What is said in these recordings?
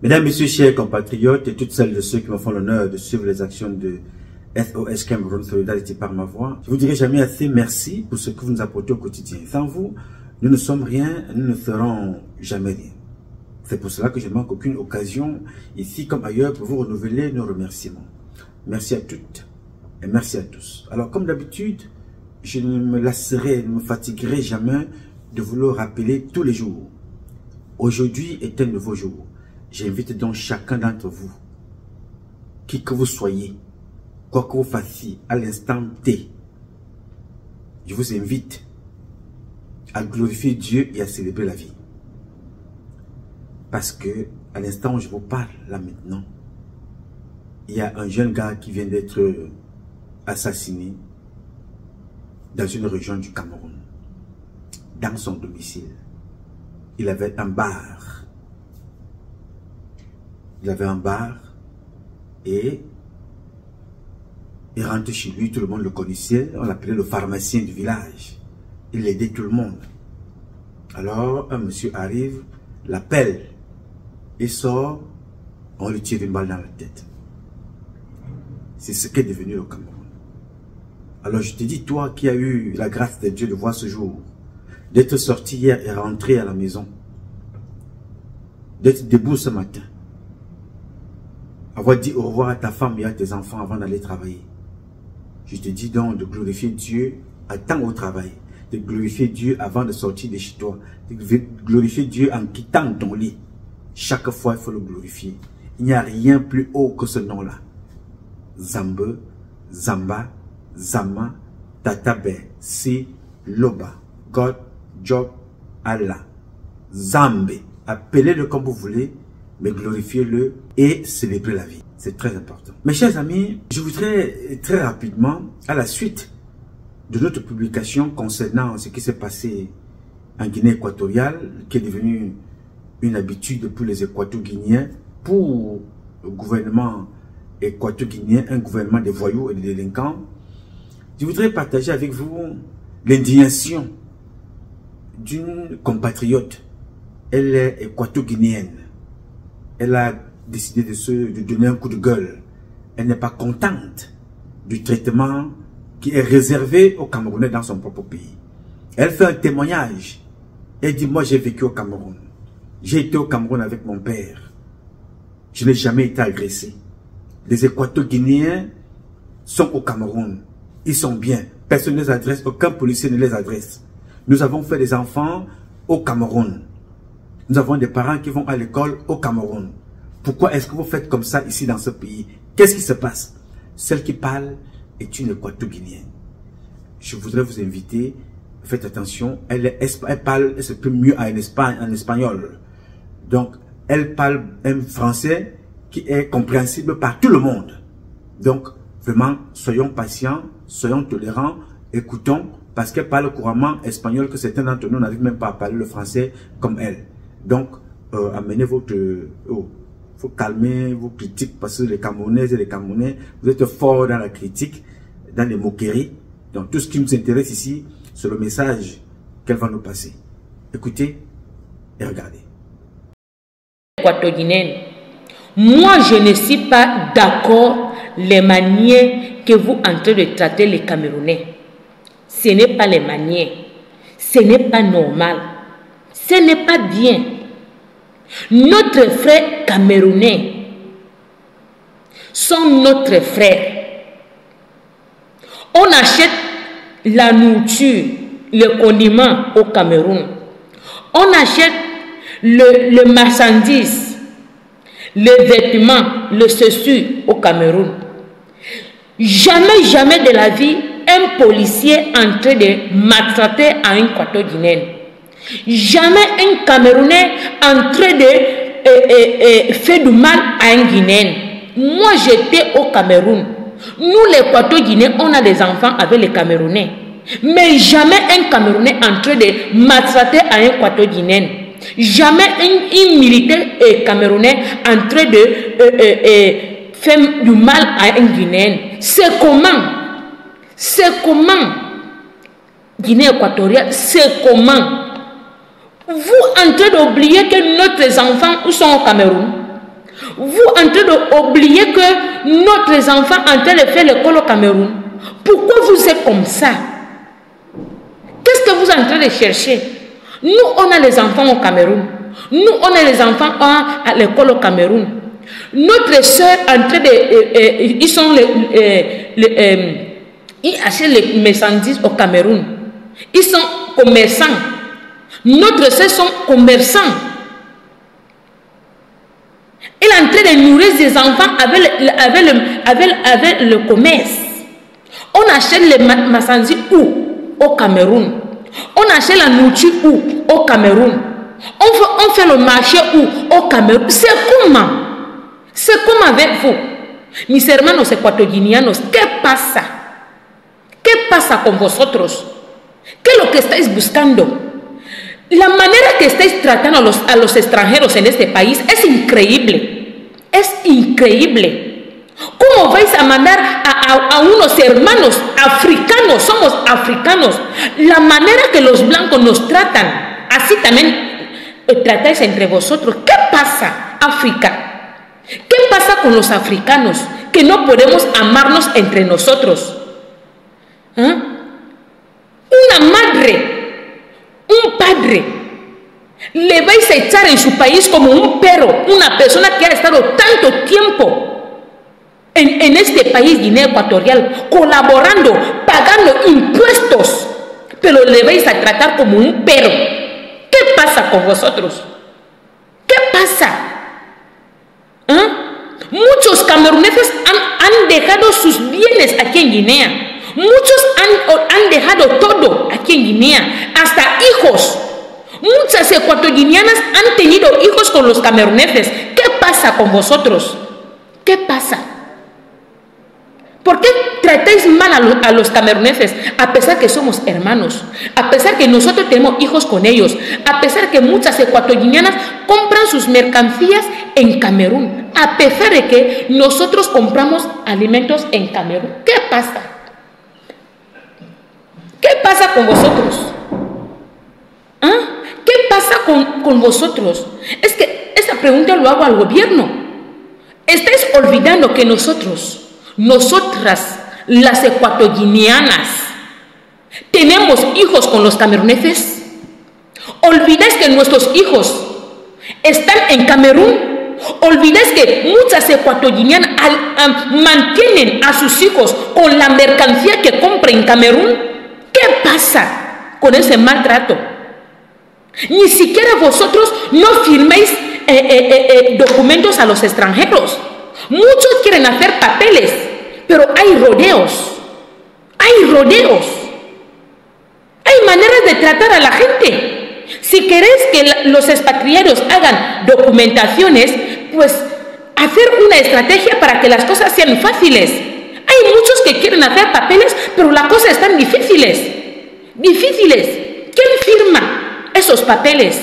Mesdames, Messieurs, chers compatriotes et toutes celles de ceux qui me font l'honneur de suivre les actions de SOS Cameroun Solidarité par ma voix, je vous dirai jamais assez merci pour ce que vous nous apportez au quotidien. Sans vous, nous ne sommes rien, nous ne ferons jamais rien. C'est pour cela que je ne manque aucune occasion, ici comme ailleurs, pour vous renouveler nos remerciements. Merci à toutes et merci à tous. Alors, comme d'habitude, je ne me lasserai, ne me fatiguerai jamais de vous le rappeler tous les jours. Aujourd'hui est un nouveau jour. J'invite donc chacun d'entre vous, qui que vous soyez, quoi que vous fassiez, à l'instant T, je vous invite à glorifier Dieu et à célébrer la vie. Parce que, à l'instant où je vous parle, là maintenant, il y a un jeune gars qui vient d'être assassiné dans une région du Cameroun, dans son domicile. Il avait un bar. Il avait un bar et il rentrait chez lui, tout le monde le connaissait, on l'appelait le pharmacien du village. Il aidait tout le monde. Alors un monsieur arrive, l'appelle, il sort, on lui tire une balle dans la tête. C'est ce qu'est devenu le Cameroun. Alors je te dis, toi qui as eu la grâce de Dieu de voir ce jour, d'être sorti hier et rentré à la maison, d'être debout ce matin, avoir dit au revoir à ta femme et à tes enfants avant d'aller travailler. Je te dis donc de glorifier Dieu à temps au travail, de glorifier Dieu avant de sortir de chez toi, de glorifier Dieu en quittant ton lit. Chaque fois, il faut le glorifier. Il n'y a rien plus haut que ce nom-là. Zambe, Zamba, Zama, Tatabe, Si, Loba, God, Job, Allah, Zambe. Appelez-le comme vous voulez, mais glorifiez-le et célébrez la vie. C'est très important. Mes chers amis, je voudrais très rapidement, à la suite de notre publication concernant ce qui s'est passé en Guinée équatoriale, qui est devenu une habitude pour les Équato-Guinéens, pour le gouvernement équato-guinéen, un gouvernement de voyous et de délinquants, je voudrais partager avec vous l'indignation d'une compatriote. Elle est équato-guinéenne. Elle a décidé de donner un coup de gueule. Elle n'est pas contente du traitement qui est réservé aux Camerounais dans son propre pays. Elle fait un témoignage. Elle dit, moi j'ai vécu au Cameroun. J'ai été au Cameroun avec mon père. Je n'ai jamais été agressé. Les Équato-Guinéens sont au Cameroun. Ils sont bien. Personne ne les adresse, aucun policier ne les adresse. Nous avons fait des enfants au Cameroun. Nous avons des parents qui vont à l'école au Cameroun. Pourquoi est-ce que vous faites comme ça ici dans ce pays? Qu'est-ce qui se passe? Celle qui parle est une Équato-Guinéenne. Je voudrais vous inviter, faites attention, elle parle, elle s'exprime mieux en espagnol. Donc, elle parle un français qui est compréhensible par tout le monde. Donc, vraiment, soyons patients, soyons tolérants, écoutons, parce qu'elle parle couramment espagnol que certains d'entre nous n'arrivent même pas à parler le français comme elle. Donc, amenez votre... Il faut calmer vos critiques parce que les Camerounaises et les Camerounais, vous êtes forts dans la critique, dans les moqueries. Donc, tout ce qui nous intéresse ici, c'est le message qu'elle va nous passer. Écoutez et regardez. Équato-guinéenne, moi, je ne suis pas d'accord les manières que vous entrez de traiter les Camerounais. Ce n'est pas les manières. Ce n'est pas normal. Ce n'est pas bien. Notre frère camerounais sont notre frère. On achète la nourriture, le condiment au Cameroun. On achète le marchandise, les vêtements, le chaussure au Cameroun. Jamais, jamais de la vie, un policier en train de maltraiter à un Équato-Guinéen. Jamais un Camerounais en train de faire du mal à un Guinéen. Moi, j'étais au Cameroun. Nous, les Équato-Guinéens, on a des enfants avec les Camerounais. Mais jamais un Camerounais en train de maltraiter à un Équato-Guinéen. Jamais un militaire camerounais en train de faire du mal à un Guinéen. C'est comment? C'est comment? Guinée équatoriale, c'est comment? Vous en train d'oublier que nos enfants où sont au Cameroun? Vous en train d'oublier que notre enfant en train de faire l'école au Cameroun. Pourquoi vous êtes comme ça? Qu'est-ce que vous êtes en train de chercher? Nous, on a les enfants au Cameroun. Nous, on a les enfants à l'école au Cameroun. Notre soeur en train de... ils sont ils achètent les marchandises au Cameroun. Ils sont commerçants. Notre soeur sont commerçants. Elle est en train de nourrir des enfants avec le commerce. On achète les marchandises où? Au Cameroun. On achète la nourriture où? Au Cameroun. On fait le marché où? Au Cameroun. C'est comment? C'est comme avec vous. Mis hermanos ecuatorianos, ¿qué pasa? ¿Qué pasa con vosotros? ¿Qué es lo que estáis buscando? La manera que estáis tratando a los extranjeros en este país es increíble. Es increíble. ¿Cómo vais a mandar a unos hermanos africanos? Somos africanos. La manera que los blancos nos tratan, así también tratáis entre vosotros. ¿Qué pasa, África? ¿Qué pasa con los africanos? Que no podemos amarnos entre nosotros. ¿Eh? Una madre, un padre, le vais a echar en su país como un perro, una persona que ha estado tanto tiempo en este país, Guinea Ecuatorial, colaborando, pagando impuestos, pero le vais a tratar como un perro. ¿Qué pasa con vosotros? ¿Qué pasa? ¿Eh? Muchos cameruneses han dejado sus bienes aquí en Guinea. Muchos han dejado todo aquí en Guinea, hasta hijos. Muchas ecuatorianas han tenido hijos con los cameruneses. ¿Qué pasa con vosotros? ¿Qué pasa? ¿Por qué tratáis mal a los cameruneses? A pesar que somos hermanos, a pesar que nosotros tenemos hijos con ellos, a pesar que muchas ecuatorianas compran sus mercancías en Camerún, a pesar de que nosotros compramos alimentos en Camerún. ¿Qué pasa? ¿Qué pasa con vosotros? ¿Ah? ¿Qué pasa con vosotros? Es que esa pregunta lo hago al gobierno. Estáis olvidando que nosotras, las ecuatoguineanas, tenemos hijos con los cameruneses. ¿Olvidáis que nuestros hijos están en Camerún? ¿Olvidáis que muchas ecuatoguineanas mantienen a sus hijos con la mercancía que compran en Camerún? ¿Qué pasa con ese maltrato? Ni siquiera vosotros no firméis documentos a los extranjeros. Muchos quieren hacer papeles, pero hay rodeos. Hay rodeos. Hay maneras de tratar a la gente. Si queréis que los expatriados hagan documentaciones, pues hacer una estrategia para que las cosas sean fáciles. Hay muchos que quieren hacer papeles, pero las cosas están difíciles. Difíciles. ¿Quién firma esos papeles?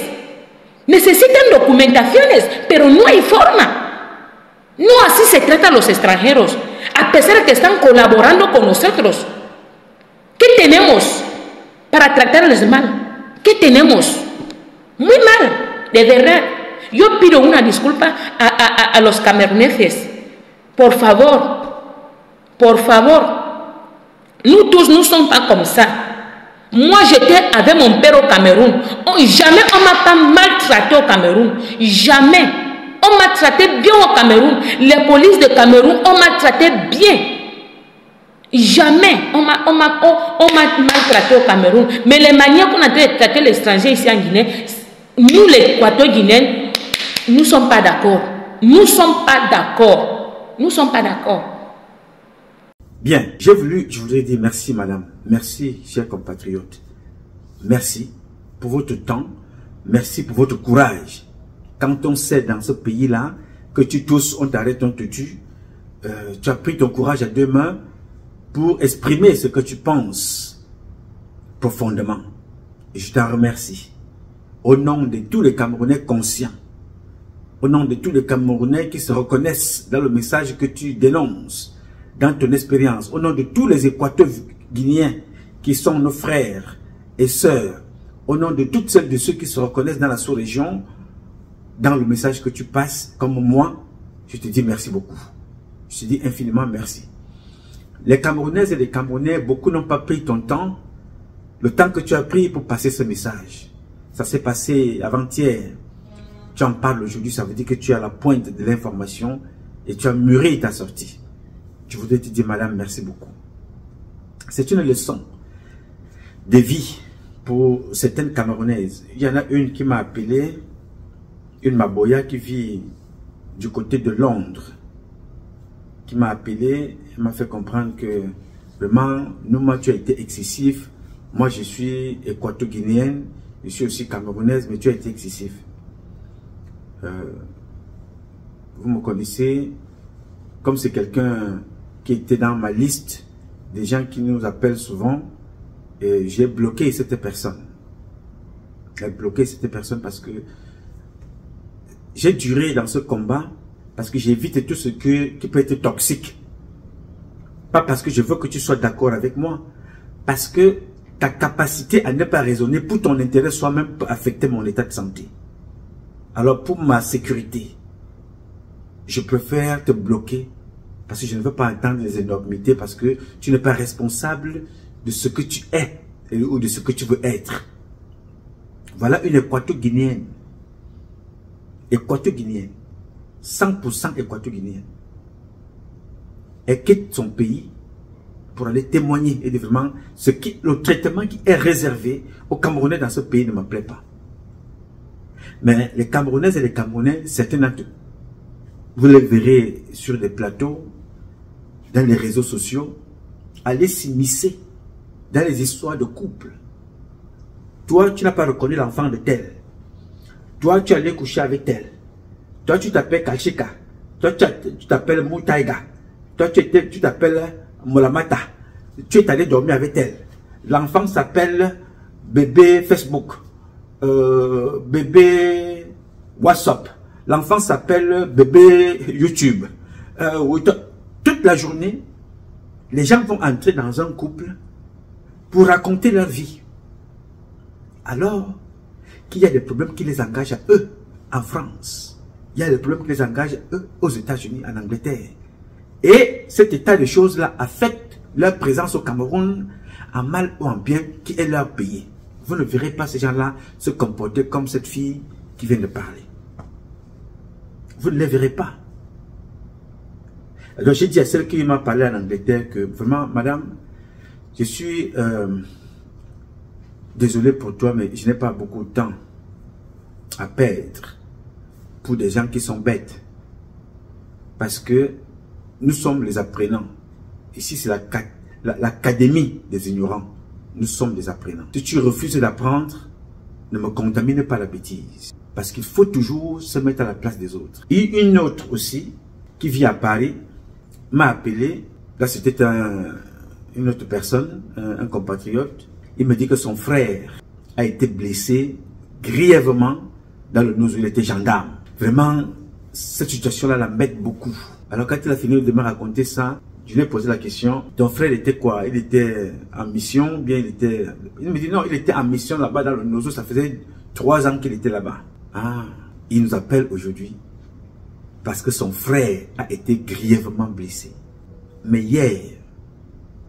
Necesitan documentaciones, pero no hay forma. No así se trata a los extranjeros, a pesar de que están colaborando con nosotros. ¿Qué tenemos para tratarles mal? ¿Qué tenemos? Muy mal, de verdad. Yo pido una disculpa a los cameruneses. Por favor. Nous tous, nous ne sommes pas comme ça. Moi, j'étais avec mon père au Cameroun. Jamais on ne m'a pas maltraité au Cameroun. Jamais. On m'a traité bien au Cameroun. Les polices de Cameroun, on m'a traité bien. Jamais on m'a maltraité au Cameroun. Mais les manières qu'on a traité l'étranger ici en Guinée, nous, les Équato-Guinéens, nous ne sommes pas d'accord. Nous ne sommes pas d'accord. Nous ne sommes pas d'accord. Bien, je voudrais dire merci madame, merci chers compatriotes, merci pour votre temps, merci pour votre courage. Quand on sait dans ce pays-là que tu tousses, on t'arrête, on te tue, tu as pris ton courage à deux mains pour exprimer ce que tu penses profondément. Et je t'en remercie. Au nom de tous les Camerounais conscients, au nom de tous les Camerounais qui se reconnaissent dans le message que tu dénonces, dans ton expérience, au nom de tous les Équato-Guinéens qui sont nos frères et sœurs, au nom de toutes celles de ceux qui se reconnaissent dans la sous-région, dans le message que tu passes, comme moi, Je te dis merci beaucoup. Je te dis infiniment merci. Les Camerounaises et les Camerounais, beaucoup n'ont pas pris ton temps, le temps que tu as pris pour passer ce message. Ça s'est passé avant-hier. Tu en parles aujourd'hui, ça veut dire que tu es à la pointe de l'information et tu as mûri ta sortie. Je voudrais te dire, madame, merci beaucoup. C'est une leçon de vie pour certaines Camerounaises. Il y en a une qui m'a appelé, une Maboya qui vit du côté de Londres, qui m'a appelé, elle m'a fait comprendre que vraiment, nous, moi, tu as été excessif. Moi, je suis équato-guinéenne, je suis aussi camerounaise, mais tu as été excessif. Vous me connaissez, comme c'est quelqu'un qui était dans ma liste des gens qui nous appellent souvent, et j'ai bloqué cette personne. J'ai bloqué cette personne parce que j'ai duré dans ce combat, parce que j'évite tout ce qui peut être toxique. Pas parce que je veux que tu sois d'accord avec moi, parce que ta capacité à ne pas raisonner pour ton intérêt soi-même peut affecter mon état de santé. Alors pour ma sécurité, je préfère te bloquer parce que je ne veux pas entendre les énormités, parce que tu n'es pas responsable de ce que tu es ou de ce que tu veux être. Voilà une équato-guinéenne. Équato-guinéenne. 100% équato-guinéenne. Elle quitte son pays pour aller témoigner et vraiment le traitement qui est réservé aux Camerounais dans ce pays ne me plaît pas. Mais les Camerounaises et les Camerounais, certains d'entre eux, vous les verrez sur des plateaux, dans les réseaux sociaux, aller s'immiscer dans les histoires de couple. Toi, tu n'as pas reconnu l'enfant de tel. Toi, tu allais coucher avec tel. Toi, tu t'appelles Kalchika. Toi, tu t'appelles Moutaïga. Toi, tu t'appelles Molamata. Tu es allé dormir avec tel. L'enfant s'appelle bébé Facebook. Bébé WhatsApp. L'enfant s'appelle bébé YouTube. Toute la journée, les gens vont entrer dans un couple pour raconter leur vie. Alors qu'il y a des problèmes qui les engagent à eux en France. Il y a des problèmes qui les engagent à eux aux États-Unis, en Angleterre. Et cet état de choses-là affecte leur présence au Cameroun, en mal ou en bien, qui est leur pays. Vous ne verrez pas ces gens-là se comporter comme cette fille qui vient de parler. Vous ne les verrez pas. Alors j'ai dit à celle qui m'a parlé en Angleterre que vraiment, madame, je suis désolé pour toi, mais je n'ai pas beaucoup de temps à perdre pour des gens qui sont bêtes. Parce que nous sommes les apprenants. Ici, c'est l'académie des ignorants. Nous sommes des apprenants. Si tu refuses d'apprendre, ne me contamine pas la bêtise. Parce qu'il faut toujours se mettre à la place des autres. Et une autre aussi, qui vit à Paris, m'a appelé. Là, c'était une autre personne, un compatriote. Il me dit que son frère a été blessé grièvement dans le Nozo. Il était gendarme. Vraiment, cette situation-là l'embête beaucoup. Alors quand il a fini de me raconter ça, je lui ai posé la question, ton frère était quoi? Il était en mission, bien il était... Il me dit non, il était en mission là-bas dans le Nozo, ça faisait 3 ans qu'il était là-bas. Ah, il nous appelle aujourd'hui parce que son frère a été grièvement blessé. Mais hier,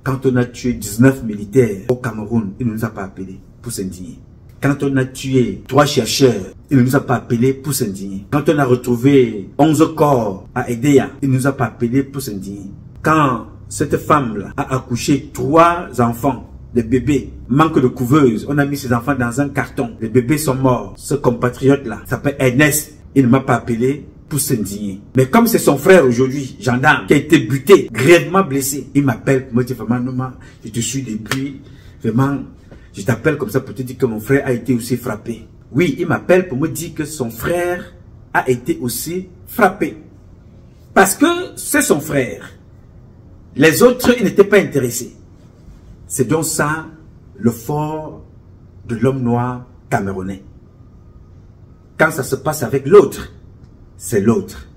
quand on a tué 19 militaires au Cameroun, il ne nous a pas appelé pour s'indigner. Quand on a tué 3 chercheurs, il ne nous a pas appelé pour s'indigner. Quand on a retrouvé 11 corps à Edea, il ne nous a pas appelé pour s'indigner. Quand cette femme-là a accouché 3 enfants, des bébés, manque de couveuse, on a mis ces enfants dans un carton, les bébés sont morts. Ce compatriote-là s'appelle Ernest, il ne m'a pas appelé pour s'indigner. Mais comme c'est son frère aujourd'hui, gendarme, qui a été buté, grièvement blessé, il m'appelle pour me dire vraiment, non, je te suis depuis, vraiment, je t'appelle comme ça pour te dire que mon frère a été aussi frappé. Oui, il m'appelle pour me dire que son frère a été aussi frappé. Parce que c'est son frère. Les autres, ils n'étaient pas intéressés. C'est donc ça, le fort de l'homme noir camerounais. Quand ça se passe avec l'autre, c'est l'autre.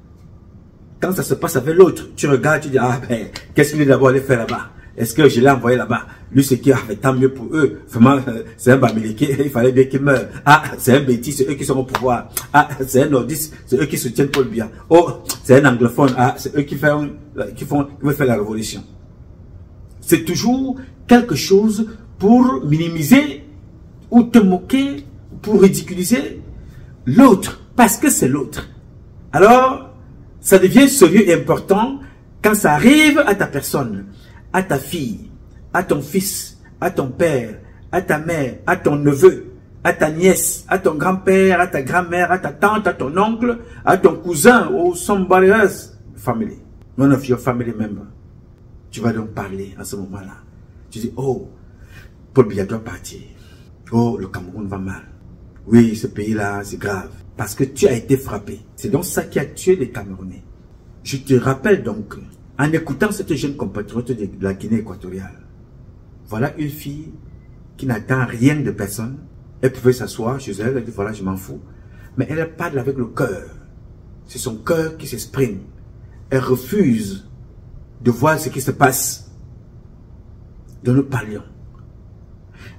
Quand ça se passe avec l'autre, tu regardes, tu dis, ah ben, qu'est-ce qu'il est d'abord allé faire là-bas? Est-ce que je l'ai envoyé là-bas? Lui, c'est qui a fait tant mieux pour eux. Vraiment, c'est un Bamileke, il fallait bien qu'il meure. Ah, c'est un Bétis, c'est eux qui sont au pouvoir. Ah, c'est un Nordiste, c'est eux qui soutiennent Paul Biya. Oh, c'est un anglophone, ah, c'est eux qui veulent faire la révolution. C'est toujours quelque chose pour minimiser ou te moquer, pour ridiculiser l'autre, parce que c'est l'autre. Alors, ça devient sérieux et important quand ça arrive à ta personne, à ta fille, à ton fils, à ton père, à ta mère, à ton neveu, à ta nièce, à ton grand-père, à ta grand-mère, à ta tante, à ton oncle, à ton cousin, ou somebody else, family, one of your family members. Tu vas donc parler à ce moment-là. Tu dis, oh, Paul Biya doit partir. Oh, le Cameroun va mal. Oui, ce pays-là, c'est grave. Parce que tu as été frappé. C'est donc ça qui a tué les Camerounais. Je te rappelle donc, en écoutant cette jeune compatriote de la Guinée équatoriale, voilà une fille qui n'attend rien de personne. Elle pouvait s'asseoir chez elle, elle dit voilà, je m'en fous. Mais elle parle avec le cœur. C'est son cœur qui s'exprime. Elle refuse de voir ce qui se passe. Dont nous parlions.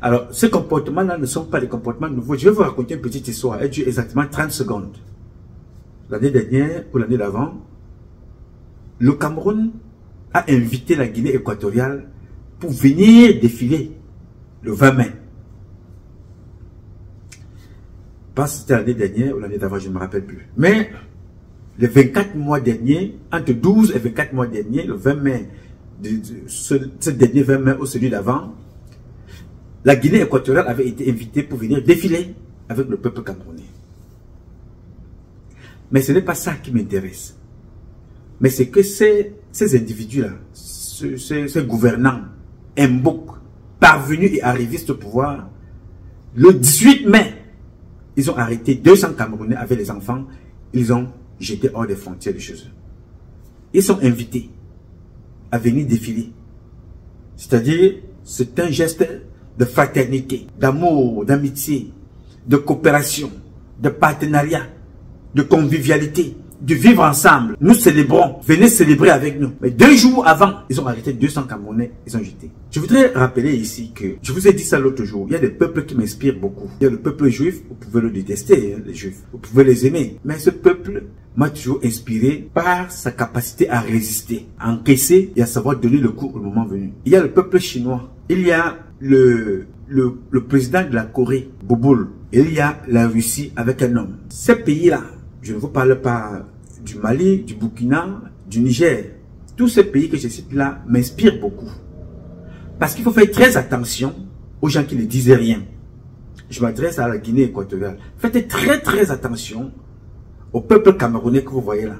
Alors, ces comportements-là ne sont pas des comportements nouveaux. Je vais vous raconter une petite histoire. Elle dure exactement 30 secondes. L'année dernière ou l'année d'avant, le Cameroun a invité la Guinée équatoriale pour venir défiler le 20 mai. Je pense que c'était l'année dernière ou l'année d'avant, je ne me rappelle plus. Mais les 24 mois derniers, entre 12 et 24 mois derniers, le 20 mai, ce dernier 20 mai ou celui d'avant, la Guinée équatoriale avait été invitée pour venir défiler avec le peuple camerounais. Mais ce n'est pas ça qui m'intéresse. Mais c'est que ces individus-là, ces gouvernants, Mbok, parvenus et arrivistes au pouvoir, le 18 mai, ils ont arrêté 200 Camerounais avec les enfants, ils ont jeté hors des frontières de chez eux. Ils sont invités à venir défiler. C'est-à-dire, c'est un geste de fraternité, d'amour, d'amitié, de coopération, de partenariat, de convivialité, de vivre ensemble. Nous célébrons. Venez célébrer avec nous. Mais 2 jours avant, ils ont arrêté 200 Camerounais, ils ont jeté. Je voudrais rappeler ici que, je vous ai dit ça l'autre jour, il y a des peuples qui m'inspirent beaucoup. Il y a le peuple juif, vous pouvez le détester, hein, les juifs. Vous pouvez les aimer. Mais ce peuple m'a toujours inspiré par sa capacité à résister, à encaisser et à savoir donner le coup au moment venu. Il y a le peuple chinois. Il y a le président de la Corée, Boboul. Et il y a la Russie avec un homme. Ces pays-là, je ne vous parle pas du Mali, du Burkina, du Niger. Tous ces pays que je cite là m'inspirent beaucoup. Parce qu'il faut faire très attention aux gens qui ne disent rien. Je m'adresse à la Guinée équatoriale. Faites très attention au peuple camerounais que vous voyez là.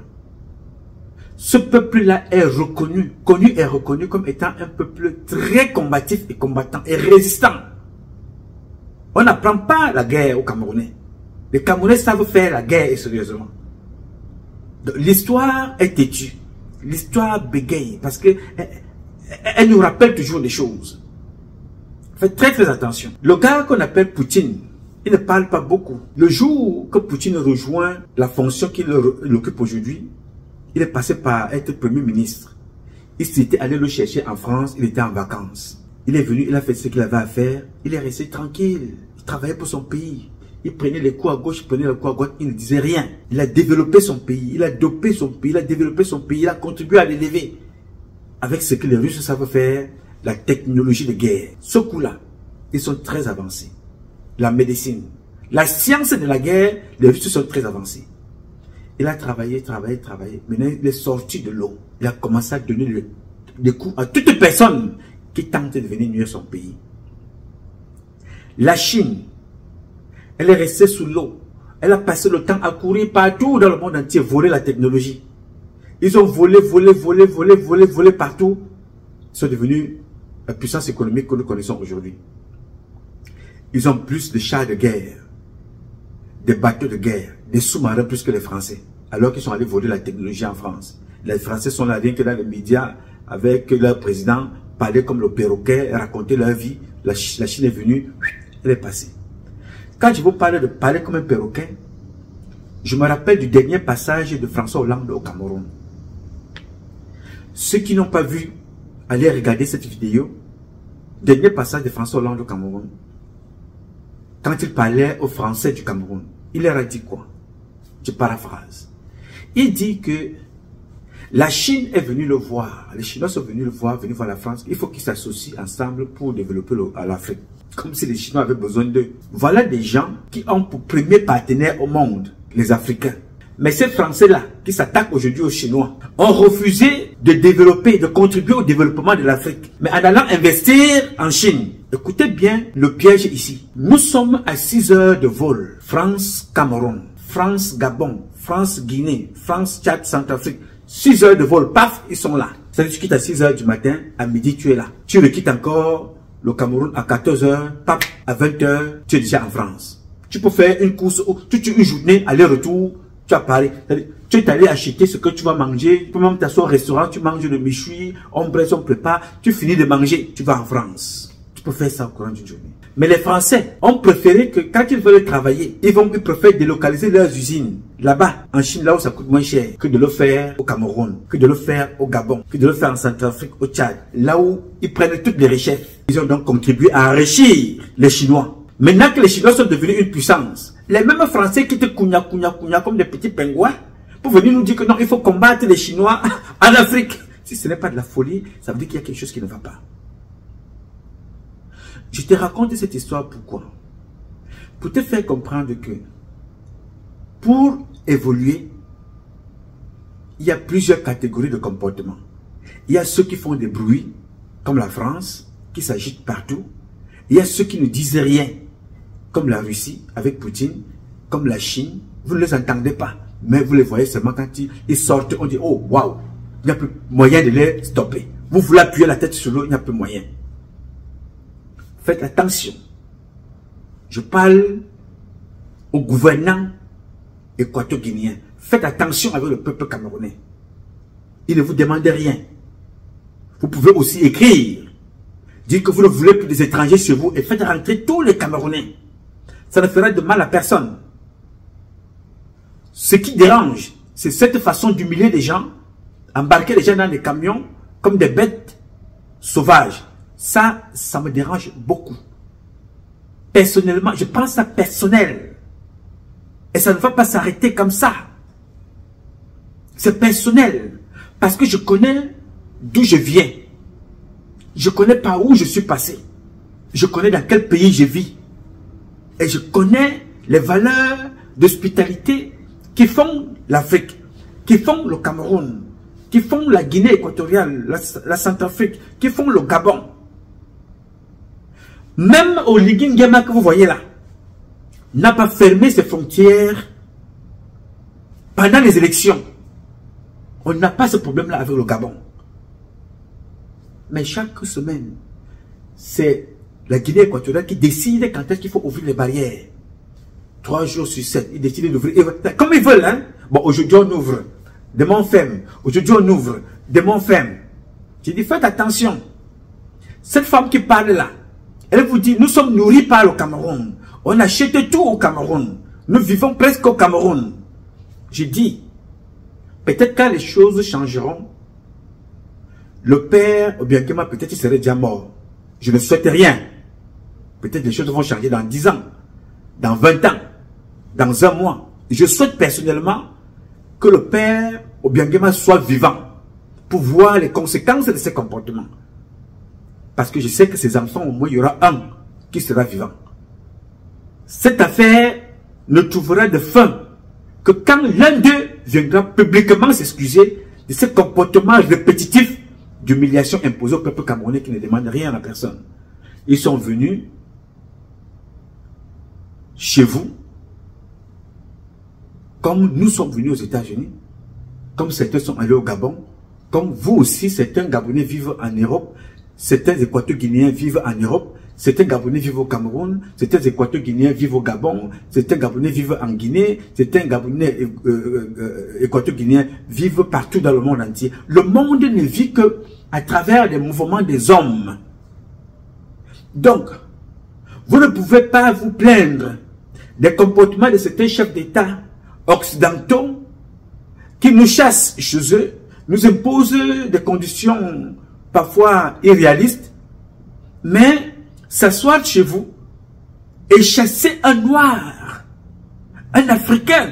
Ce peuple-là est reconnu, connu et reconnu comme étant un peuple très combatif et combattant et résistant. On n'apprend pas la guerre aux Camerounais. Les Camerounais savent faire la guerre et sérieusement. L'histoire est têtue. L'histoire bégaye parce que elle nous rappelle toujours des choses. Faites très attention. Le gars qu'on appelle Poutine, il ne parle pas beaucoup. Le jour que Poutine rejoint la fonction qu'il occupe aujourd'hui, il est passé par être Premier ministre. Il s'était allé le chercher en France, il était en vacances. Il est venu, il a fait ce qu'il avait à faire, il est resté tranquille. Il travaillait pour son pays. Il prenait les coups à gauche, il prenait les coups à droite, il ne disait rien. Il a développé son pays, il a dopé son pays, il a développé son pays, il a contribué à l'élever. Avec ce que les Russes savent faire, la technologie de guerre. Ce coup-là, ils sont très avancés. La médecine, la science de la guerre, les Russes sont très avancés. Il a travaillé. Maintenant, il est sorti de l'eau. Il a commencé à donner des coups à toute personne qui tente de venir nuire son pays. La Chine, elle est restée sous l'eau. Elle a passé le temps à courir partout dans le monde entier, voler la technologie. Ils ont volé partout. Ils sont devenus la puissance économique que nous connaissons aujourd'hui. Ils ont plus de chars de guerre, des bateaux de guerre, des sous-marins plus que les Français. Alors qu'ils sont allés voler la technologie en France. Les Français sont là rien que dans les médias avec leur président, parler comme le perroquet, raconter leur vie. La Chine est venue, elle est passée. Quand je vous parle de parler comme un perroquet, je me rappelle du dernier passage de François Hollande au Cameroun. Ceux qui n'ont pas vu allez regarder cette vidéo. Dernier passage de François Hollande au Cameroun. Quand il parlait aux Français du Cameroun, il leur a dit quoi? Je paraphrase. Il dit que la Chine est venue le voir. Les Chinois sont venus le voir, venus voir la France. Il faut qu'ils s'associent ensemble pour développer l'Afrique. Comme si les Chinois avaient besoin d'eux. Voilà des gens qui ont pour premier partenaire au monde les Africains. Mais ces Français-là, qui s'attaquent aujourd'hui aux Chinois, ont refusé de développer, de contribuer au développement de l'Afrique. Mais en allant investir en Chine. Écoutez bien le piège ici. Nous sommes à 6 heures de vol. France-Cameroun, France-Gabon, France-Guinée, France-Tchad, Centrafrique. 6 heures de vol, paf, ils sont là. C'est-à-dire que tu quittes à 6 heures du matin, à midi, tu es là. Tu le quittes encore, le Cameroun, à 14 heures, paf, à 20 heures, tu es déjà en France. Tu peux faire une course, une journée, aller-retour, tu as parlé. Tu es allé acheter ce que tu vas manger, tu peux même t'asseoir au restaurant, tu manges le méchoui, on braise, on prépare, tu finis de manger, tu vas en France. Tu peux faire ça au courant d'une journée. Mais les Français ont préféré que quand ils veulent travailler, ils préfèrent délocaliser leurs usines là-bas, en Chine, là où ça coûte moins cher, que de le faire au Cameroun, que de le faire au Gabon, que de le faire en Centrafrique, au Tchad, là où ils prennent toutes les richesses. Ils ont donc contribué à enrichir les Chinois. Maintenant que les Chinois sont devenus une puissance, les mêmes Français qui te cougna comme des petits pingouins, pour venir nous dire que non, il faut combattre les Chinois en Afrique. Si ce n'est pas de la folie, ça veut dire qu'il y a quelque chose qui ne va pas. Je te raconte cette histoire pourquoi? Pour te faire comprendre que pour évoluer, il y a plusieurs catégories de comportements. Il y a ceux qui font des bruits, comme la France, qui s'agitent partout. Il y a ceux qui ne disent rien, comme la Russie avec Poutine, comme la Chine. Vous ne les entendez pas, mais vous les voyez seulement quand ils sortent, on dit « Oh, waouh, il n'y a plus moyen de les stopper. » Vous voulez appuyer la tête sur l'eau, il n'y a plus moyen. Faites attention. Je parle aux gouvernants équato-guinéens. Faites attention avec le peuple camerounais. Il ne vous demande rien. Vous pouvez aussi écrire. Dire que vous ne voulez plus des étrangers chez vous et faites rentrer tous les Camerounais. Ça ne fera de mal à personne. Ce qui dérange, c'est cette façon d'humilier les gens, embarquer les gens dans des camions comme des bêtes sauvages. Ça me dérange beaucoup. Personnellement, je pense ça personnel. Et ça ne va pas s'arrêter comme ça. C'est personnel. Parce que je connais d'où je viens. Je connais par où je suis passé. Je connais dans quel pays je vis. Et je connais les valeurs d'hospitalité qui font l'Afrique, qui font le Cameroun, qui font la Guinée équatoriale, la Centrafrique, qui font le Gabon. Même au Liguingema que vous voyez là, n'a pas fermé ses frontières pendant les élections. On n'a pas ce problème-là avec le Gabon. Mais chaque semaine, c'est la Guinée équatoriale qui décide quand est-ce qu'il faut ouvrir les barrières. 3 jours sur 7, ils décident d'ouvrir. Comme ils veulent, hein. Bon, aujourd'hui on ouvre. Demain on ferme. Aujourd'hui on ouvre. Demain on ferme. J'ai dit, faites attention. Cette femme qui parle là, elle vous dit, nous sommes nourris par le Cameroun. On achète tout au Cameroun. Nous vivons presque au Cameroun. J'ai dit, peut-être quand les choses changeront, le père, ou bien peut-être il serait déjà mort. Je ne souhaite rien. Peut-être les choses vont changer dans 10 ans, dans 20 ans, dans 1 mois. Je souhaite personnellement que le père, ou bien soit vivant pour voir les conséquences de ses comportements. Parce que je sais que ces enfants, au moins, il y aura un qui sera vivant. Cette affaire ne trouvera de fin que quand l'un d'eux viendra publiquement s'excuser de ce comportement répétitif d'humiliation imposée au peuple camerounais qui ne demande rien à la personne. Ils sont venus chez vous, comme nous sommes venus aux États-Unis, comme certains sont allés au Gabon, comme vous aussi, certains Gabonais vivent en Europe, certains Équato-Guinéens vivent en Europe, certains Gabonais vivent au Cameroun, certains Équato-Guinéens vivent au Gabon, certains Gabonais vivent en Guinée, certains Gabonais Équato-Guinéens vivent partout dans le monde entier. Le monde ne vit que à travers les mouvements des hommes. Donc, vous ne pouvez pas vous plaindre des comportements de certains chefs d'État occidentaux qui nous chassent chez eux, nous imposent des conditions parfois irréalistes, mais s'asseoir chez vous et chasser un noir, un Africain,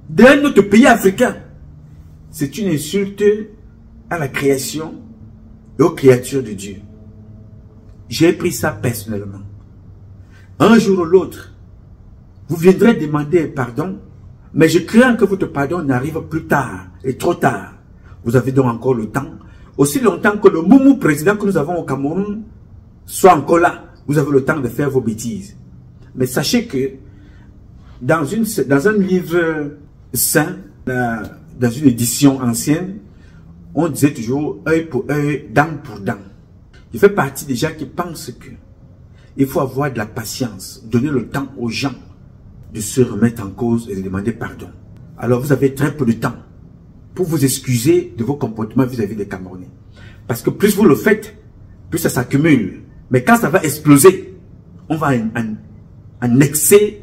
d'un autre pays africain, c'est une insulte à la création et aux créatures de Dieu. J'ai pris ça personnellement. Un jour ou l'autre, vous viendrez demander pardon, mais je crains que votre pardon n'arrive plus tard et trop tard. Vous avez donc encore le temps, aussi longtemps que le moumou président que nous avons au Cameroun soit encore là. Vous avez le temps de faire vos bêtises. Mais sachez que dans un livre saint, dans une édition ancienne, on disait toujours œil pour œil, dent pour dent. Je fais partie des gens qui pensent que il faut avoir de la patience, donner le temps aux gens de se remettre en cause et de demander pardon. Alors vous avez très peu de temps pour vous excuser de vos comportements vis-à-vis des Camerounais. Parce que plus vous le faites, plus ça s'accumule. Mais quand ça va exploser, on va annexer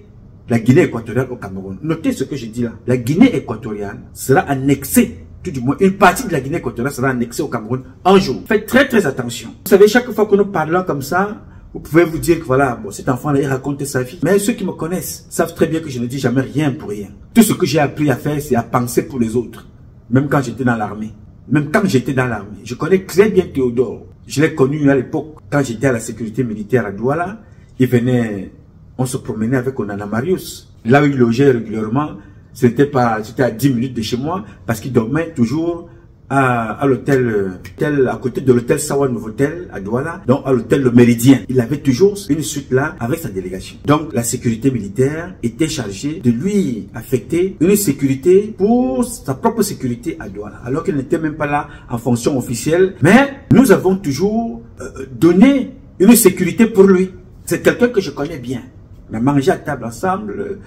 la Guinée équatoriale au Cameroun. Notez ce que je dis là. La Guinée équatoriale sera annexée, tout du moins une partie de la Guinée équatoriale sera annexée au Cameroun un jour. Faites très très attention. Vous savez, chaque fois que nous parlons comme ça, vous pouvez vous dire que voilà, bon, cet enfant-là, il raconte sa vie. Mais ceux qui me connaissent savent très bien que je ne dis jamais rien pour rien. Tout ce que j'ai appris à faire, c'est à penser pour les autres. Même quand j'étais dans l'armée. Même quand j'étais dans l'armée. Je connais très bien Théodore. Je l'ai connu à l'époque, quand j'étais à la sécurité militaire à Douala. Il venait, on se promenait avec Onana Marius. Là où il logeait régulièrement, c'était à 10 minutes de chez moi, parce qu'il dormait toujours à l'hôtel, à côté de l'hôtel Sawa Nouveautel à Douala, donc à l'hôtel Le Méridien. Il avait toujours une suite là avec sa délégation. Donc la sécurité militaire était chargée de lui affecter une sécurité pour sa propre sécurité à Douala, alors qu'il n'était même pas là en fonction officielle. Mais nous avons toujours donné une sécurité pour lui. C'est quelqu'un que je connais bien. On a mangé à table ensemble,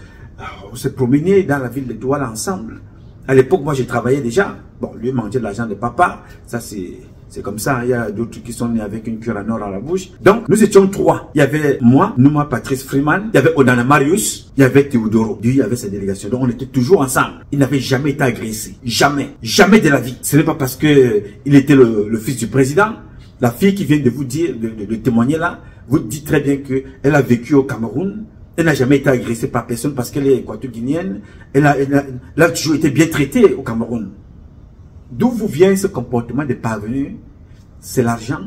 on s'est promené dans la ville de Douala ensemble. À l'époque, moi, j'ai travaillé déjà. Bon, lui mangeait de l'argent de papa. Ça, c'est comme ça. Il y a d'autres qui sont nés avec une cuillère en or à la bouche. Donc, nous étions trois. Il y avait moi, Patrice Freeman. Il y avait Onana Marius. Il y avait Théodoro. Lui, il y avait sa délégation. Donc, on était toujours ensemble. Il n'avait jamais été agressé. Jamais. Jamais de la vie. Ce n'est pas parce que il était le fils du président. La fille qui vient de vous dire, de témoigner là, vous dit très bien qu'elle a vécu au Cameroun. Elle n'a jamais été agressée par personne parce qu'elle est équato-guinéenne. Elle a toujours été bien traitée au Cameroun. D'où vous vient ce comportement de parvenu? C'est l'argent.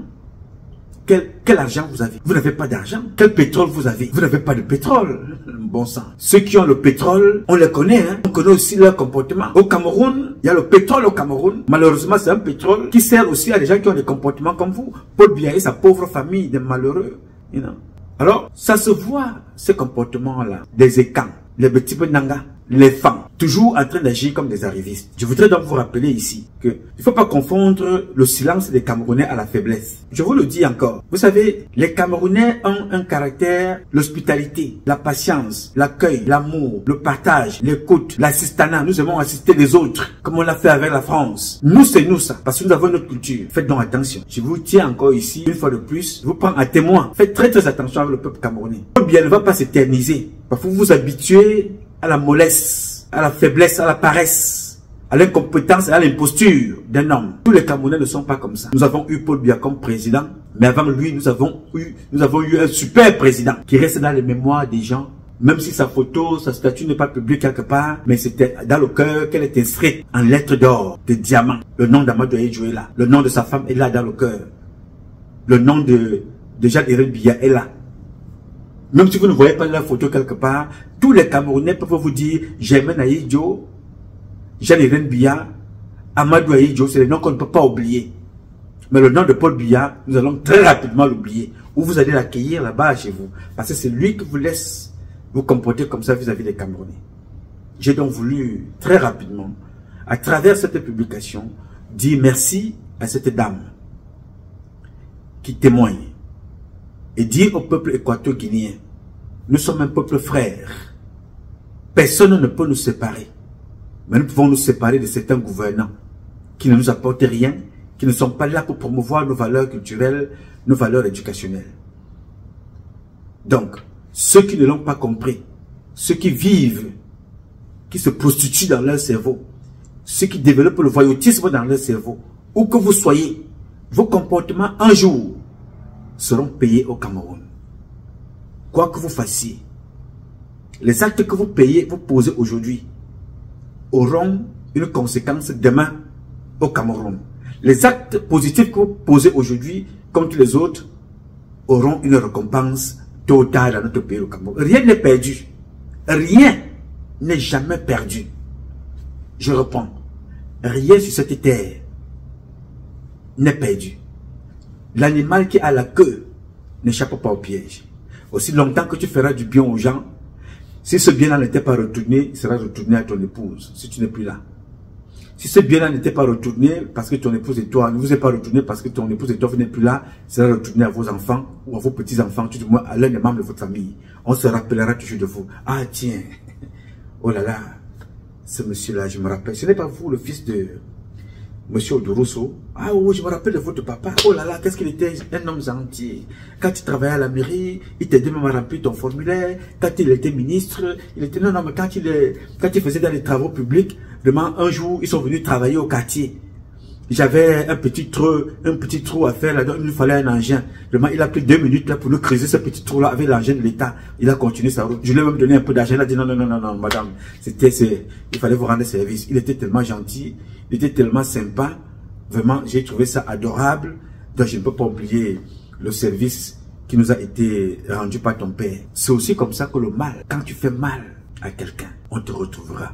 Quel argent vous avez? Vous n'avez pas d'argent. Quel pétrole vous avez? Vous n'avez pas de pétrole. Bon sang. Ceux qui ont le pétrole, on les connaît. Hein? On connaît aussi leur comportement. Au Cameroun, il y a le pétrole au Cameroun. Malheureusement, c'est un pétrole qui sert aussi à des gens qui ont des comportements comme vous. Paul Biya et sa pauvre famille de malheureux. You know? Alors, ça se voit, ces comportements-là, des écans, les petits nanga, les femmes, toujours en train d'agir comme des arrivistes. Je voudrais donc vous rappeler ici que il ne faut pas confondre le silence des Camerounais à la faiblesse. Je vous le dis encore. Vous savez, les Camerounais ont un caractère, l'hospitalité, la patience, l'accueil, l'amour, le partage, l'écoute, l'assistanat. Nous aimons assister les autres, comme on l'a fait avec la France. Nous, c'est nous ça, parce que nous avons notre culture. Faites donc attention. Je vous tiens encore ici, une fois de plus, je vous prends à témoin. Faites très très attention avec le peuple camerounais. Bien, ne va pas s'éterniser. Parce que vous vous habituez à la mollesse, à la faiblesse, à la paresse, à l'incompétence et à l'imposture d'un homme. Tous les Camerounais ne sont pas comme ça. Nous avons eu Paul Biya comme président, mais avant lui, nous avons eu un super président qui reste dans les mémoires des gens, même si sa photo, sa statue n'est pas publique quelque part, mais c'était dans le cœur qu'elle est inscrite en lettres d'or, de diamants. Le nom d'Amadou Ahidjo est là. Le nom de sa femme est là dans le cœur. Le nom de Jean-Irène Biya est là. Même si vous ne voyez pas la photo quelque part, tous les Camerounais peuvent vous dire Germaine Ahidjo, Jean-Irène Biya, Amadou Ahidjo, c'est les noms qu'on ne peut pas oublier. Mais le nom de Paul Biya, nous allons très rapidement l'oublier. Ou vous allez l'accueillir là-bas chez vous. Parce que c'est lui qui vous laisse vous comporter comme ça vis-à-vis des Camerounais. J'ai donc voulu très rapidement, à travers cette publication, dire merci à cette dame qui témoigne. Et dire au peuple équato-guinéen, nous sommes un peuple frère. Personne ne peut nous séparer. Mais nous pouvons nous séparer de certains gouvernants qui ne nous apportent rien, qui ne sont pas là pour promouvoir nos valeurs culturelles, nos valeurs éducationnelles. Donc, ceux qui ne l'ont pas compris, ceux qui vivent, qui se prostituent dans leur cerveau, ceux qui développent le voyoutisme dans leur cerveau, où que vous soyez, Vos comportements, un jour, seront payés au Cameroun. Quoi que vous fassiez, les actes que vous payez, vous posez aujourd'hui, auront une conséquence demain au Cameroun. Les actes positifs que vous posez aujourd'hui, comme tous les autres, auront une récompense totale dans notre pays au Cameroun. Rien n'est perdu. Rien n'est jamais perdu. Je reprends. Rien sur cette terre n'est perdu. L'animal qui a la queue n'échappe pas au piège. Aussi longtemps que tu feras du bien aux gens, si ce bien-là n'était pas retourné, il sera retourné à ton épouse, si tu n'es plus là. Si ce bien-là n'était pas retourné parce que ton épouse et toi ne vous êtes pas retourné parce que ton épouse et toi n'êtes plus là, il sera retourné à vos enfants ou à vos petits-enfants, tout du moins à l'un des membres de votre famille. On se rappellera toujours de vous. Ah tiens, oh là là, ce monsieur-là, je me rappelle, ce n'est pas vous le fils de monsieur Odoroso? Ah oui, je me rappelle de votre papa. Oh là là, qu'est-ce qu'il était un homme gentil. Quand il travaillait à la mairie, il t'aidait même à remplir ton formulaire. Quand il était ministre, il était non, mais quand il faisait dans les travaux publics, vraiment un jour, ils sont venus travailler au quartier. J'avais un petit trou à faire là-dedans, il nous fallait un engin. Vraiment, il a pris 2 minutes là pour nous creuser ce petit trou-là avec l'engin de l'État. Il a continué sa route. Je lui ai même donné un peu d'argent. Il a dit non, madame, il fallait vous rendre service. Il était tellement gentil, il était tellement sympa. Vraiment, j'ai trouvé ça adorable. Donc, je ne peux pas oublier le service qui nous a été rendu par ton père. C'est aussi comme ça que le mal, quand tu fais mal à quelqu'un, on te retrouvera.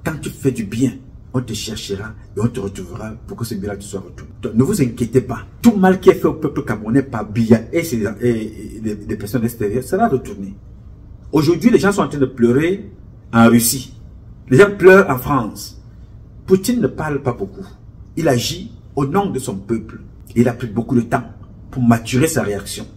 Quand tu fais du bien, on te cherchera et on te retrouvera pour que ce bien-là te soit retrouvé. Donc, ne vous inquiétez pas. Tout mal qui est fait au peuple camerounais par Biya et des personnes extérieures sera retourné. Aujourd'hui, les gens sont en train de pleurer en Russie. Les gens pleurent en France. Poutine ne parle pas beaucoup. Il agit au nom de son peuple. Il a pris beaucoup de temps pour maturer sa réaction.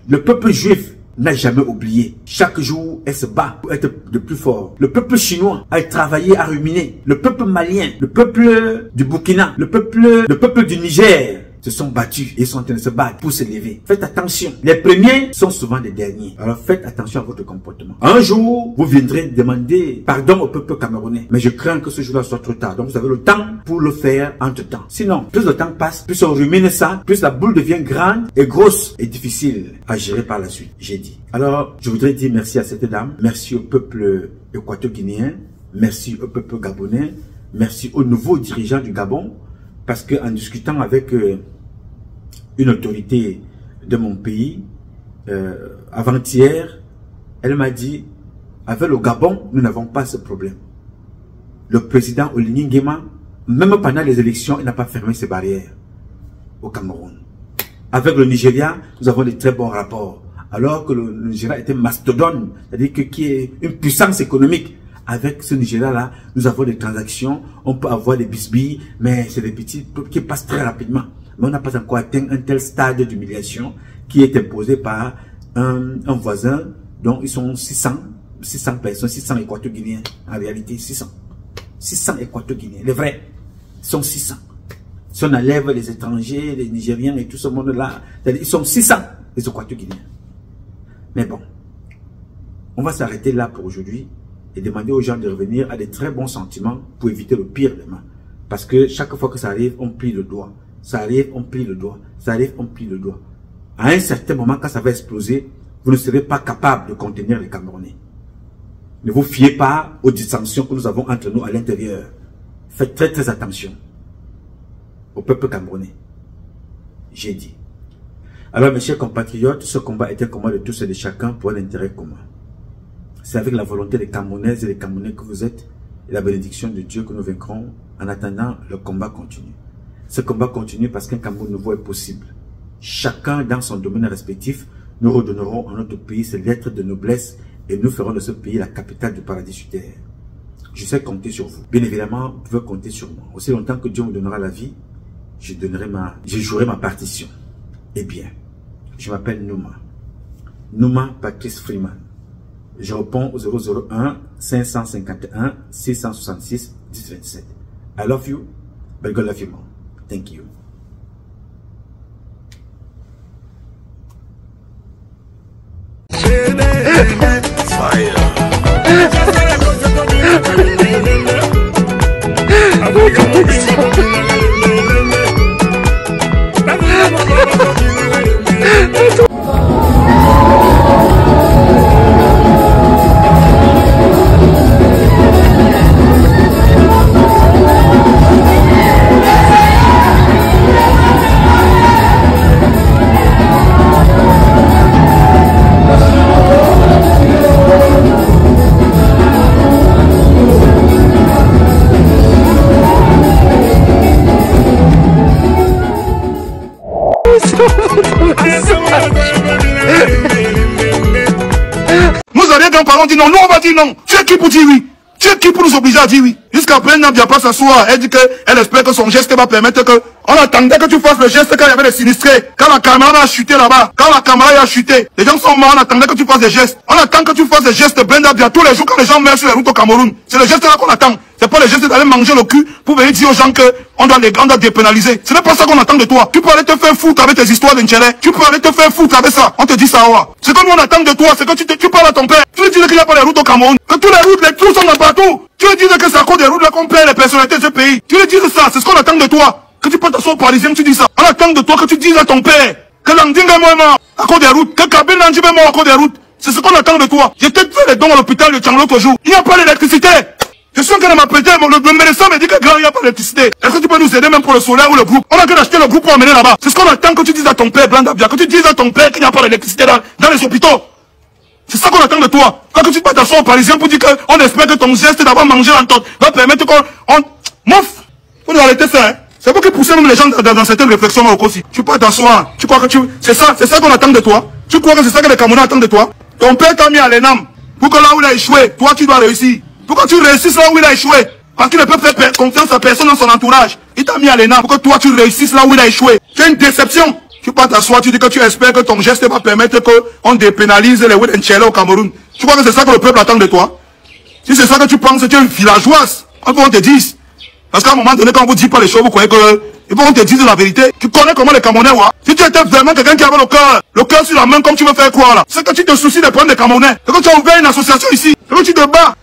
Le peuple juif n'a jamais oublié. Chaque jour, elle se bat pour être de plus fort. Le peuple chinois a travaillé, a ruminé. Le peuple malien, le peuple du Burkina, le peuple du Niger se sont battus et sont en train de se battre pour se lever. Faites attention. Les premiers sont souvent les derniers. Alors faites attention à votre comportement. Un jour, vous viendrez demander pardon au peuple camerounais. Mais je crains que ce jour-là soit trop tard. Donc vous avez le temps pour le faire entre-temps. Sinon, plus le temps passe, plus on rumine ça, plus la boule devient grande et grosse et difficile à gérer par la suite. J'ai dit. Alors, je voudrais dire merci à cette dame. Merci au peuple équato-guinéen. Merci au peuple gabonais. Merci aux nouveaux dirigeants du Gabon. Parce que en discutant avec une autorité de mon pays, avant-hier, elle m'a dit, avec le Gabon, nous n'avons pas ce problème. Le président Oligny Nguema, même pendant les élections, il n'a pas fermé ses barrières au Cameroun. Avec le Nigeria, nous avons de très bons rapports. Alors que le Nigeria était mastodone, c'est-à-dire qui est une puissance économique. Avec ce Nigeria-là, nous avons des transactions, on peut avoir des bisbilles, mais c'est des petits qui passent très rapidement. Mais on n'a pas encore atteint un tel stade d'humiliation qui est imposé par un voisin dont ils sont 600 personnes, 600 équato-guinéens. En réalité, 600 équato-guinéens. Les vrais sont 600. Si on enlève les étrangers, les Nigériens et tout ce monde-là, ils sont 600, les équato-guinéens. Mais bon, on va s'arrêter là pour aujourd'hui et demander aux gens de revenir à des très bons sentiments pour éviter le pire demain. Parce que chaque fois que ça arrive, on plie le doigt. Ça arrive, on plie le doigt. Ça arrive, on plie le doigt. À un certain moment, quand ça va exploser, vous ne serez pas capable de contenir les Camerounais. Ne vous fiez pas aux dissensions que nous avons entre nous à l'intérieur. Faites très très attention au peuple camerounais. J'ai dit. Alors mes chers compatriotes, ce combat est un combat de tous et de chacun pour un intérêt commun. C'est avec la volonté des Camerounaises et des Camerounais que vous êtes et la bénédiction de Dieu que nous vaincrons. En attendant, le combat continue. Ce combat continue parce qu'un Cameroun nouveau est possible. Chacun dans son domaine respectif, nous redonnerons à notre pays ses lettres de noblesse et nous ferons de ce pays la capitale du paradis sur terre. Je sais compter sur vous. Bien évidemment, vous pouvez compter sur moi. Aussi longtemps que Dieu me donnera la vie, je jouerai ma partition. Eh bien, je m'appelle Nouma Patrice Freeman. Je réponds au 001 551 666 1027. I love you, but God love you more. Thank you. Fire. ont dit non, nous on va dire non. Tu es qui pour dire oui? Tu es qui pour nous obliger à dire oui? Jusqu'à présent, elle n'a pas s'asseoir. Elle dit qu'elle espère que son geste va permettre que... On attendait que tu fasses le geste quand il y avait des sinistrés. Quand la caméra a chuté là-bas. Quand la caméra a chuté. Les gens sont morts, on attendait que tu fasses des gestes. On attend que tu fasses des gestes Brenda Bia tous les jours quand les gens meurent sur les routes au Cameroun. C'est le geste là qu'on attend. C'est pas le geste d'aller manger le cul pour venir dire aux gens que on doit dépénaliser. Ce n'est pas ça qu'on attend de toi. Tu peux aller te faire foutre avec tes histoires d'intérêt. Tu peux aller te faire foutre avec ça. On te dit ça, ouais. Ce que nous on attend de toi, c'est que tu parles à ton père. Tu lui dis qu'il n'y a pas les routes au Cameroun. Que tous les routes, les trous sont dans partout. Tu lui dis que c'est à cause des routes là qu'on perd les personnalités de ce pays. Tu lui dis ça, c'est ce qu'on attend de toi. Que tu peux t'asseoir au Parisien, tu dis ça. On attend de toi que tu dises à ton père que Landing est mort à cause des routes. Que Kabila Nandji est mort à cause des routes. C'est ce qu'on attend de toi. J'ai peut-être fait les dons à l'hôpital de Tchang l'autre jour. Il n'y a pas d'électricité. Je suis en train de m'apprêter, le médecin me dit que grand, il n'y a pas d'électricité. Est-ce que tu peux nous aider même pour le solaire ou le groupe? On a qu'à acheter le groupe pour emmener là-bas. C'est ce qu'on attend que tu dises à ton père, Blanda Bia, que tu dises à ton père qu'il n'y a pas d'électricité dans les hôpitaux. C'est ça qu'on attend de toi. Quand tu peux t'asseoir au Parisien pour dire qu'on espère que ton geste d'avoir mangé l'entente va permettre qu'on... Mouf! Faut nous arrêter ça, hein. C'est pour que pousser même les gens dans certaines réflexions au aussi. Tu peux t'asseoir. Tu crois que c'est ça qu'on attend de toi? Tu crois que c'est ça que les Camerounais attendent de toi? Ton père t'a mis à l'ENAM. Pour que là où il a échoué, toi tu dois réussir. Pourquoi tu réussisses là où il a échoué? Parce qu'il ne peut faire confiance à personne dans son entourage. Il t'a mis à l'ENAM pour que toi tu réussisses là où il a échoué. Tu as une déception. Tu peux t'asseoir, tu dis que tu espères que ton geste va permettre qu'on dépénalise les Wédenchele au Cameroun. Tu crois que c'est ça que le peuple attend de toi? Si c'est ça que tu penses, tu es une villageoise. On te dise. Parce qu'à un moment donné, quand on vous dit pas les choses, vous croyez que... Il faut qu'on te dise la vérité. Tu connais comment les Camerounais, ouais. Si tu étais vraiment quelqu'un qui avait le cœur sur la main comme tu veux faire croire là, c'est que tu te soucies des problèmes des Camerounais. C'est que tu as ouvert une association ici. C'est que tu te bats